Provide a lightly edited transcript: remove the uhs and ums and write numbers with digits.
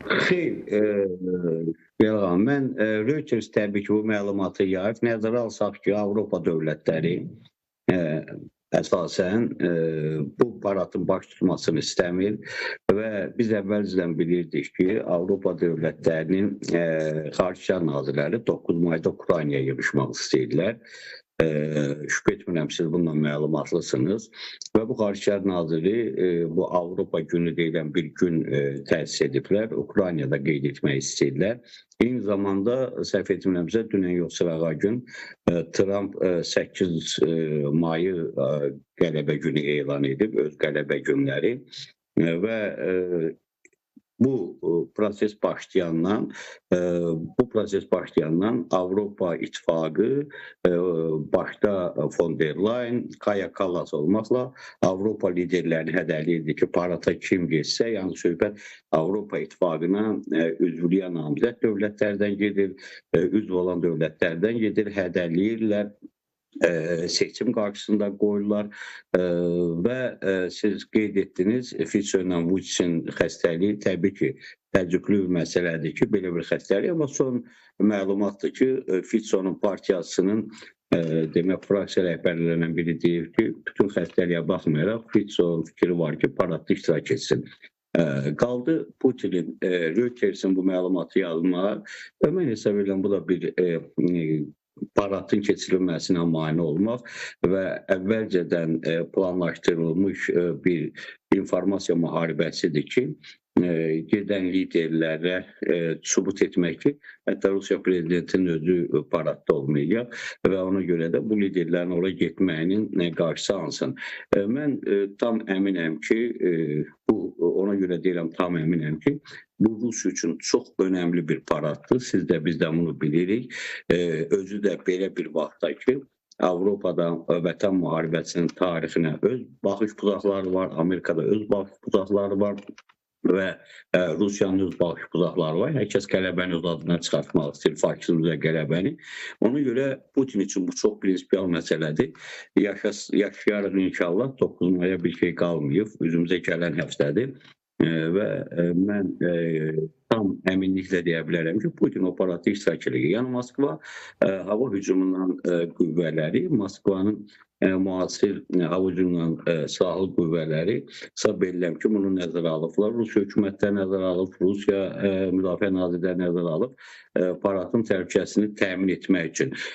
Xeyr, Yalğan, mən Reuters təbii ki, bu məlumatı yayıb. Nəzərə alsaq ki, Avropa dövlətləri ə, əsasən bu paradın baş tutmasını istəmir və biz əvvəlcədən bilirdik ki, Avropa dövlətlərinin Xarici İşlər nazirləri 9 mayda Ukraynaya yığışmaq istəyirlər. Şübhə etmirəm, siz bununla məlumatlısınız və bu Xarici İşlər naziri bu Avropa günü deyilən bir gün təsis ediblər, Ukraynada qeyd etmək istəyirlər. Eyni zamanda, səhv etmirəmsə, dünən yoxsa əvvəl gün Trump 8 mayı qələbə günü elan edib, öz qələbə günləri və bu proses başlayandan Avropa İttifaqı başda von der Leyen, Kaja Kallas olmaqla Avropa liderlərini hədələyirdi ki, parata kim getsə, yəni söhbət Avropa İttifaqına üzvlüyə namizəd dövlətlərdən gedir, üzv olan dövlətlərdən gedir, hədələyirlər, seçim qarşısında qoyurlar və siz qeyd etdiniz, Fico ilə Vučićin xəstəliyi təbii ki, təəccüblü bir məsələdir ki, belə bir xəstəlik, amma son məlumatdır ki, Fico'nun partiyasının demək, fraksiya rəhbərlərindən biri deyir ki, bütün xəstəliyə baxmayaraq Fico'nun fikri var ki, paradda iştirak etsin. Qaldı Putinin, Reuters'in bu məlumatı yazmağı və mən hesab edirəm, bu da bir paradın keçirilməsinə mane olmaq və əvvəlcədən planlaşdırılmış bir informasiya müharibəsidir ki, gedən liderlərə sübut etmək ki, hətta Rusiya prezidentinin özü paradda olmayacaq və ona görə də bu liderlərin oraya getməyinin qarşısı alınsın. Mən tam əminəm ki, ona görə deyirəm, tam əminəm ki, bu Rusiya üçün çox önəmli bir paraddır. Siz də biz də bunu bilirik. Özü də belə bir vaxtda ki, Avropada Vətən müharibəsinin tarixinə öz baxış bucaqları var, Amerikada öz baxış bucaqları var və Rusiyanın öz baxış bucaqları var. Hər kəs qələbəni öz adına çıxartmaq istəyir, faşizmə qələbəni. Ona görə Putin üçün bu çox prinsipial məsələdir. Yaşayarıq inşallah, 9 maya bir şey qalmayıb, üzümüzə gələn həftədir. Və mən tam əminliklə deyə bilərəm ki, Putin o paradda iştirak edir. Yəni Moskva hava hücumundan qüvvələri, Moskvanın müasir hava hücumundan silahlı qüvvələri hesab edirəm ki, bunu nəzərə alıblar. Rusiya hökumətləri nəzərə alıb, Rusiya Müdafiə Nazirləri nəzərə alıb paradın təhlükəsini təmin etmək üçün.